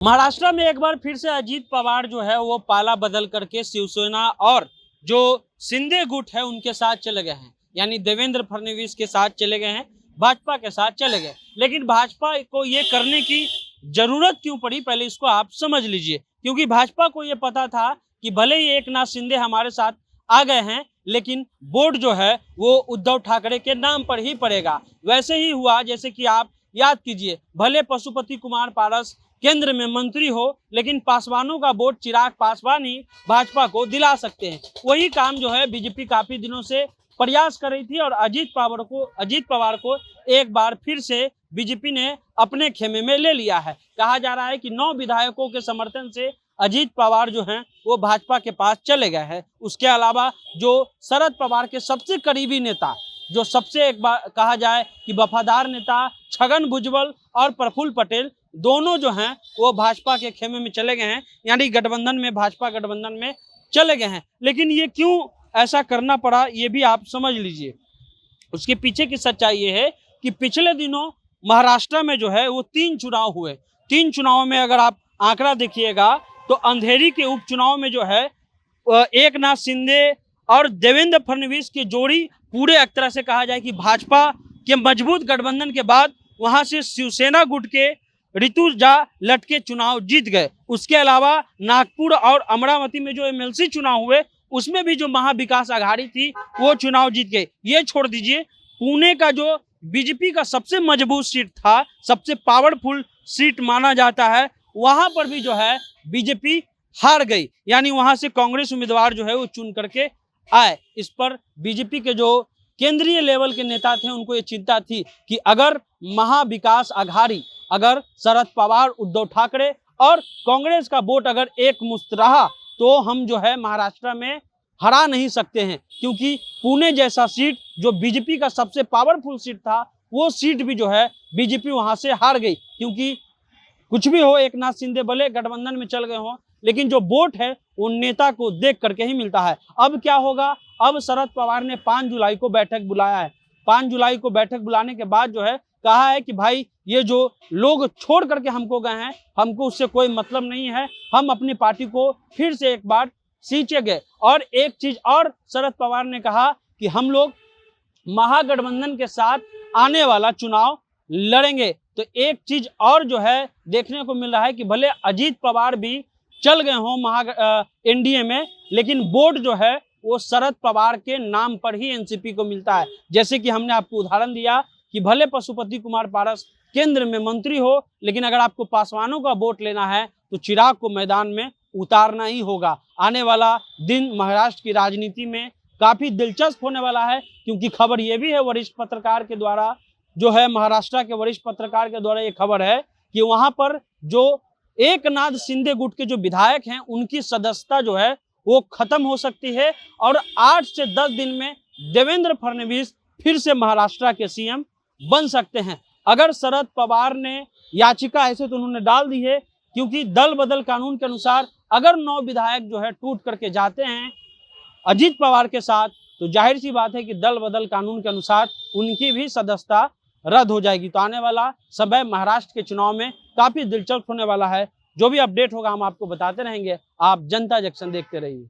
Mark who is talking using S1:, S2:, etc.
S1: महाराष्ट्र में एक बार फिर से अजीत पवार जो है वो पाला बदल करके शिवसेना और जो शिंदे गुट है उनके साथ चले गए हैं, यानी देवेंद्र फडणवीस के साथ चले गए हैं, भाजपा के साथ चले गए। लेकिन भाजपा को ये करने की जरूरत क्यों पड़ी, पहले इसको आप समझ लीजिए। क्योंकि भाजपा को ये पता था कि भले ही एकनाथ शिंदे हमारे साथ आ गए हैं, लेकिन वोट जो है वो उद्धव ठाकरे के नाम पर ही पड़ेगा। वैसे ही हुआ जैसे कि आप याद कीजिए, भले पशुपति कुमार पारस केंद्र में मंत्री हो, लेकिन पासवानों का वोट चिराग पासवान ही भाजपा को दिला सकते हैं। वही काम जो है बीजेपी काफी दिनों से प्रयास कर रही थी और अजीत पवार को एक बार फिर से बीजेपी ने अपने खेमे में ले लिया है। कहा जा रहा है कि 9 विधायकों के समर्थन से अजीत पवार जो हैं वो भाजपा के पास चले गए हैं। उसके अलावा जो शरद पवार के सबसे करीबी नेता, जो सबसे एक बार कहा जाए कि वफादार नेता छगन भुजबल और प्रफुल्ल पटेल, दोनों जो हैं वो भाजपा के खेमे में चले गए हैं, यानी गठबंधन में, भाजपा गठबंधन में चले गए हैं। लेकिन ये क्यों ऐसा करना पड़ा ये भी आप समझ लीजिए। उसके पीछे की सच्चाई ये है कि पिछले दिनों महाराष्ट्र में जो है वो 3 चुनाव हुए। 3 चुनावों में अगर आप आंकड़ा देखिएगा तो अंधेरी के उपचुनाव में जो है एकनाथ शिंदे और देवेंद्र फडणवीस की जोड़ी पूरे एक तरह से कहा जाए कि भाजपा के मजबूत गठबंधन के बाद वहां से शिवसेना गुट के ऋतु झा लटके चुनाव जीत गए। उसके अलावा नागपुर और अमरावती में जो एमएलसी चुनाव हुए उसमें भी जो महाविकास आघाड़ी थी वो चुनाव जीत गए। ये छोड़ दीजिए, पुणे का जो बीजेपी का सबसे मजबूत सीट था, सबसे पावरफुल सीट माना जाता है, वहां पर भी जो है बीजेपी हार गई, यानी वहां से कांग्रेस उम्मीदवार जो है वो चुन करके आए। इस पर बीजेपी के जो केंद्रीय लेवल के नेता थे उनको ये चिंता थी कि अगर महाविकास आघाड़ी, अगर शरद पवार, उद्धव ठाकरे और कांग्रेस का वोट अगर एक मुश्त रहा तो हम जो है महाराष्ट्र में हरा नहीं सकते हैं। क्योंकि पुणे जैसा सीट जो बीजेपी का सबसे पावरफुल सीट था, वो सीट भी जो है बीजेपी वहां से हार गई। क्योंकि कुछ भी हो, एकनाथ शिंदे भले गठबंधन में चल गए हों, लेकिन जो वोट है वो नेता को देख करके ही मिलता है। अब क्या होगा, अब शरद पवार ने 5 जुलाई को बैठक बुलाया है। 5 जुलाई को बैठक बुलाने के बाद जो है कहा है कि भाई ये जो लोग छोड़ करके हमको गए हैं, हमको उससे कोई मतलब नहीं है, हम अपनी पार्टी को फिर से एक बार सींचेंगे। और एक चीज और शरद पवार ने कहा कि हम लोग महागठबंधन के साथ आने वाला चुनाव लड़ेंगे। तो एक चीज और जो है देखने को मिल रहा है कि भले अजीत पवार भी चल गए हों एनडीए में, लेकिन वोट जो है वो शरद पवार के नाम पर ही एनसीपी को मिलता है। जैसे कि हमने आपको उदाहरण दिया कि भले पशुपति कुमार पारस केंद्र में मंत्री हो, लेकिन अगर आपको पासवानों का वोट लेना है तो चिराग को मैदान में उतारना ही होगा। आने वाला दिन महाराष्ट्र की राजनीति में काफी दिलचस्प होने वाला है, क्योंकि खबर ये भी है वरिष्ठ पत्रकार के द्वारा, जो है महाराष्ट्र के वरिष्ठ पत्रकार के द्वारा ये खबर है कि वहां पर जो एकनाथ शिंदे गुट के जो विधायक हैं उनकी सदस्यता जो है वो खत्म हो सकती है और 8 से 10 दिन में देवेंद्र फडणवीस फिर से महाराष्ट्र के सीएम बन सकते हैं। अगर शरद पवार ने याचिका ऐसे तो उन्होंने डाल दी है, क्योंकि दल बदल कानून के अनुसार अगर 9 विधायक जो है टूट करके जाते हैं अजीत पवार के साथ, तो जाहिर सी बात है कि दल बदल कानून के अनुसार उनकी भी सदस्यता रद्द हो जाएगी। तो आने वाला समय महाराष्ट्र के चुनाव में काफी दिलचस्प होने वाला है। जो भी अपडेट होगा हम आपको बताते रहेंगे। आप जनता जंक्शन देखते रहिए।